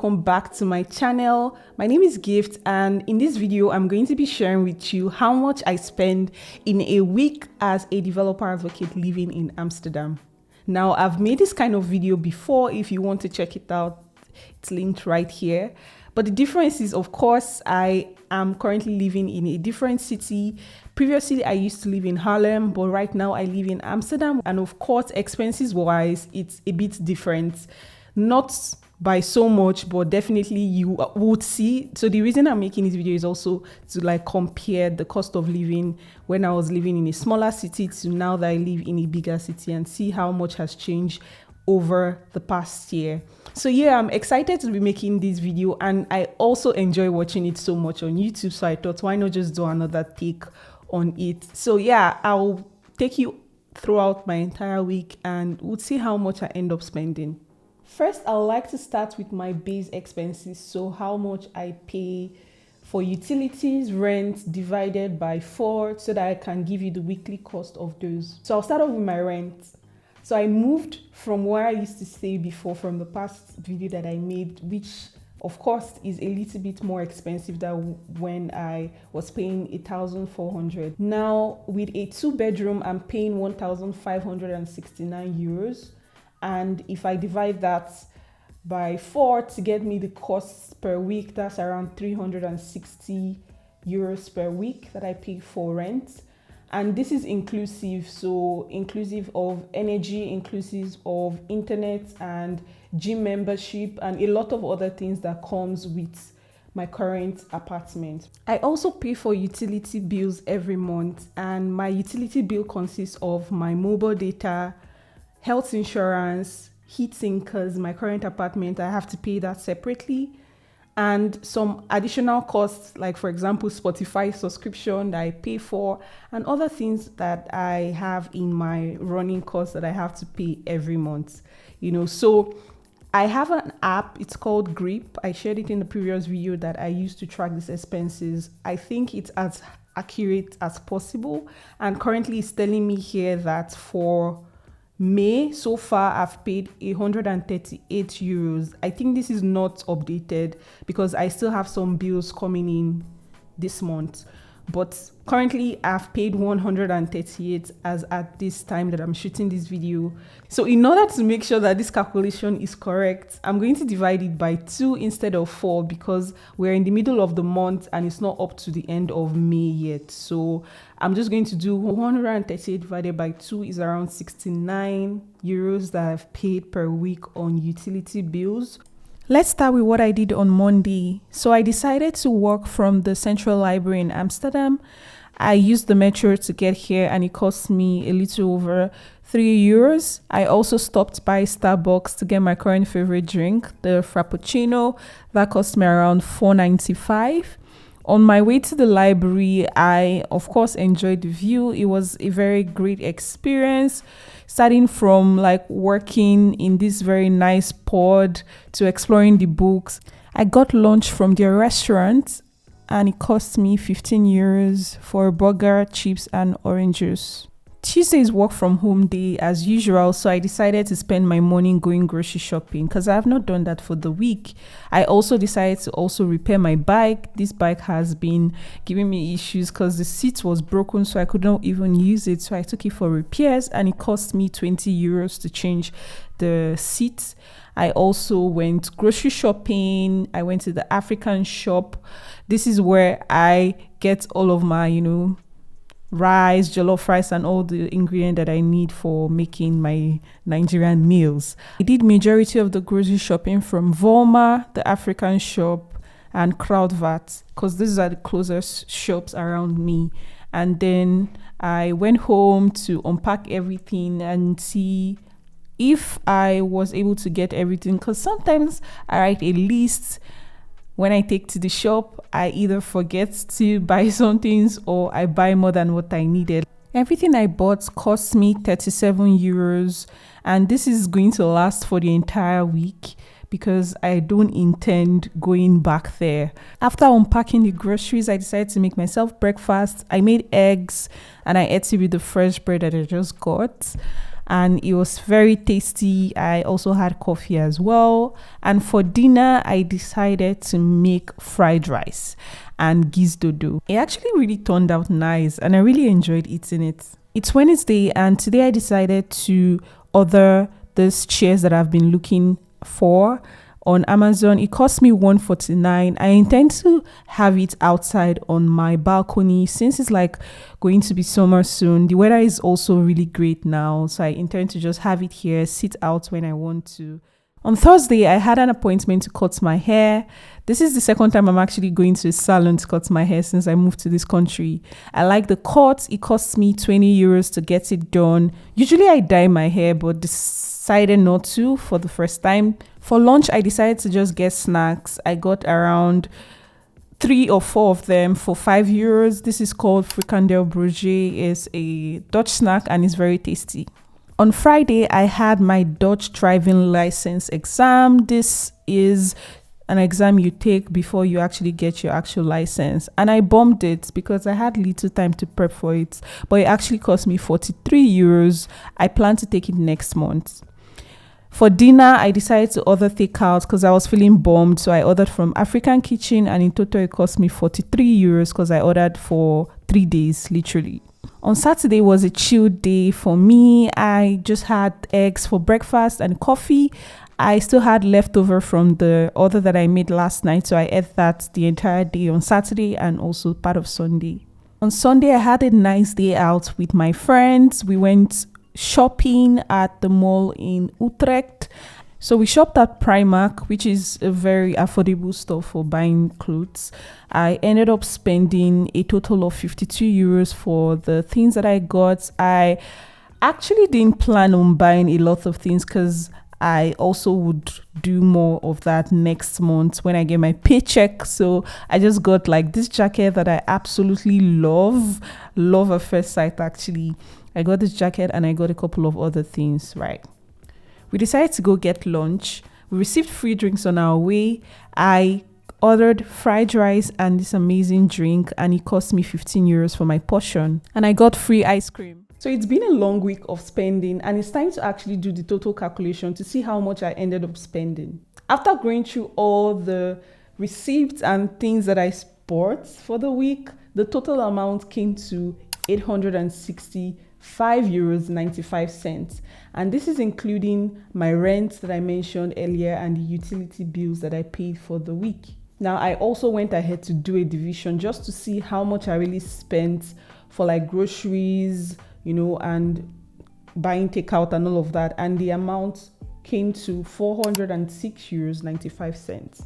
welcome back to my channel. My name is Gift, and in this video I'm going to be sharing with you how much I spend in a week as a developer advocate living in Amsterdam. Now, I've made this kind of video before. If you want to check it out, it's linked right here. But the difference is, of course, I am currently living in a different city. Previously, I used to live in Haarlem, but right now I live in Amsterdam. And of course, expenses wise, it's a bit different. Not by so much, but definitely you would see. So the reason I'm making this video is also to compare the cost of living when I was living in a smaller city to now that I live in a bigger city, and see how much has changed over the past year. So yeah, I'm excited to be making this video, and I also enjoy watching it so much on YouTube. So I thought, why not just do another take on it? So yeah, I'll take you throughout my entire week and we'll see how much I end up spending. First, I would like to start with my base expenses. So how much I pay for utilities, rent divided by 4, so that I can give you the weekly cost of those. So I'll start off with my rent. So I moved from where I used to stay before, from the past video that I made, which of course is a little bit more expensive than when I was paying 1,400. Now with a 2-bedroom, I'm paying 1,569 euros. And if I divide that by 4 to get me the costs per week, that's around 360 euros per week that I pay for rent. And this is inclusive, so inclusive of energy, inclusive of internet and gym membership, and a lot of other things that comes with my current apartment. I also pay for utility bills every month, and my utility bill consists of my mobile data, health insurance, heating, because my current apartment, I have to pay that separately, and some additional costs, like for example, Spotify subscription that I pay for, and other things that I have in my running costs that I have to pay every month. So I have an app, it's called Grip. I shared it in the previous video that I use to track these expenses. I think it's as accurate as possible, and currently it's telling me here that for May, so far, I've paid 138 euros. I think this is not updated because I still have some bills coming in this month. But currently, I've paid 138 as at this time that I'm shooting this video. So in order to make sure that this calculation is correct, I'm going to divide it by 2 instead of 4 because we're in the middle of the month and it's not up to the end of May yet. So I'm just going to do 138 divided by 2 is around 69 euros that I've paid per week on utility bills. Let's start with what I did on Monday. So I decided to walk from the Central Library in Amsterdam. I used the metro to get here and it cost me a little over 3 euros. I also stopped by Starbucks to get my current favorite drink, the Frappuccino. That cost me around 4.95. On my way to the library, I of course enjoyed the view. It was a very great experience, starting from working in this very nice pod to exploring the books. I got lunch from their restaurant and it cost me 15 euros for a burger, chips and orange juice. Tuesday is work from home day as usual, so I decided to spend my morning going grocery shopping because I have not done that for the week. I also decided to also repair my bike. This bike has been giving me issues because the seat was broken, so I could not even use it. So I took it for repairs and it cost me 20 euros to change the seat. I also went grocery shopping. I went to the African shop. This is where I get all of my, rice, jollof rice, and all the ingredients that I need for making my Nigerian meals. I did majority of the grocery shopping from Volma, the African shop, and Kruidvat, because these are the closest shops around me. And then I went home to unpack everything and see if I was able to get everything, because sometimes I write a list. When I take to the shop, I either forget to buy some things or I buy more than what I needed. Everything I bought cost me 37 euros, and this is going to last for the entire week because I don't intend going back there. After unpacking the groceries, I decided to make myself breakfast. I made eggs and I ate it with the fresh bread that I just got. and it was very tasty. I also had coffee as well. And for dinner, I decided to make fried rice and gizdodo. It actually really turned out nice and I really enjoyed eating it. It's Wednesday and today I decided to order these chairs that I've been looking for on Amazon. It cost me $149. I intend to have it outside on my balcony since it's like going to be summer soon. The weather is also really great now, so I intend to just have it here, sit out when I want to. On Thursday, I had an appointment to cut my hair. This is the second time I'm actually going to a salon to cut my hair since I moved to this country. I like the cut. It costs me 20 euros to get it done. Usually I dye my hair, but decided not to for the first time. For lunch, I decided to just get snacks. I got around 3 or 4 of them for 5 euros. This is called frikandel broche. It's a Dutch snack and it's very tasty. On Friday, I had my Dutch driving license exam. This is an exam you take before you actually get your actual license. And I bombed it because I had little time to prep for it. But it actually cost me 43 euros. I plan to take it next month. For dinner, I decided to order takeout because I was feeling bummed. So I ordered from African Kitchen and in total it cost me 43 euros because I ordered for 3 days, literally. On Saturday was a chill day for me. I just had eggs for breakfast and coffee. I still had leftover from the order that I made last night. So I ate that the entire day on Saturday and also part of Sunday. On Sunday, I had a nice day out with my friends. We went shopping at the mall in Utrecht. So we shopped at Primark, which is a very affordable store for buying clothes. I ended up spending a total of 52 euros for the things that I got. I actually didn't plan on buying a lot of things because I also would do more of that next month when I get my paycheck. So I just got like this jacket that I absolutely love at first sight actually. I got this jacket and I got a couple of other things, right? We decided to go get lunch. We received free drinks on our way. I ordered fried rice and this amazing drink and it cost me 15 euros for my portion. And I got free ice cream. So it's been a long week of spending and it's time to actually do the total calculation to see how much I ended up spending. After going through all the receipts and things that I bought for the week, the total amount came to 865 euros 95 cents, and this is including my rent that I mentioned earlier and the utility bills that I paid for the week. Now I also went ahead to do a division just to see how much I really spent for like groceries, and buying takeout and all of that, and the amount came to 406 euros 95 cents.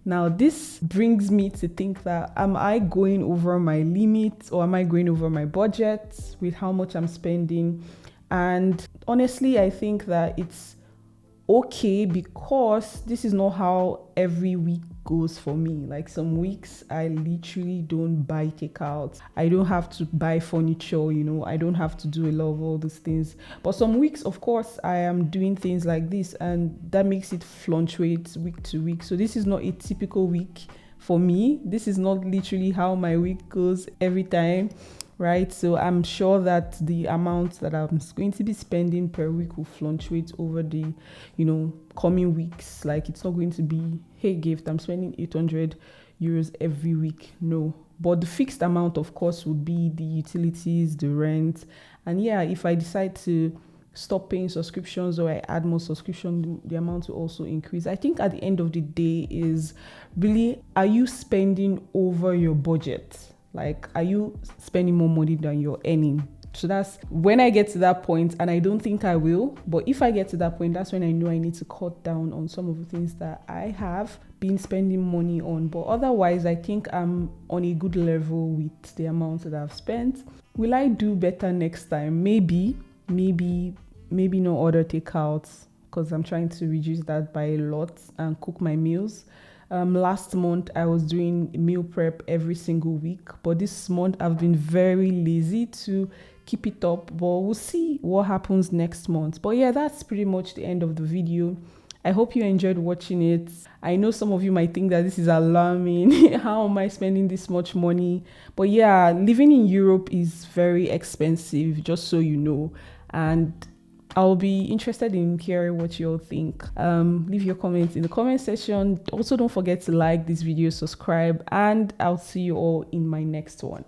Now, this brings me to think that, am I going over my limit or am I going over my budget with how much I'm spending? And honestly, I think that it's okay because this is not how every week goes for me. Like some weeks, I literally don't buy takeout. I don't have to buy furniture, I don't have to do a lot of all these things. But some weeks, of course, I am doing things like this and that makes it fluctuate week to week. So this is not a typical week for me. This is not literally how my week goes every time, right? So I'm sure that the amount that I'm going to be spending per week will fluctuate over the, coming weeks. Like it's not going to be, hey, gift, I'm spending 800 euros every week. No. But the fixed amount, of course, would be the utilities, the rent. And yeah, if I decide to stop paying subscriptions or I add more subscription, the amount will also increase. I think at the end of the day is really, are you spending over your budget? Like, are you spending more money than you're earning? So that's when I get to that point, and I don't think I will. But if I get to that point, that's when I know I need to cut down on some of the things that I have been spending money on. But otherwise, I think I'm on a good level with the amount that I've spent. Will I do better next time? Maybe no order takeouts because I'm trying to reduce that by a lot and cook my meals. Last month, I was doing meal prep every single week, but this month I've been very lazy to keep it up, but we'll see what happens next month. But yeah, that's pretty much the end of the video. I hope you enjoyed watching it. I know some of you might think that this is alarming. How am I spending this much money? But yeah, living in Europe is very expensive, just so you know. And I'll be interested in hearing what you all think. Leave your comments in the comment section. Also, don't forget to like this video, subscribe, and I'll see you all in my next one.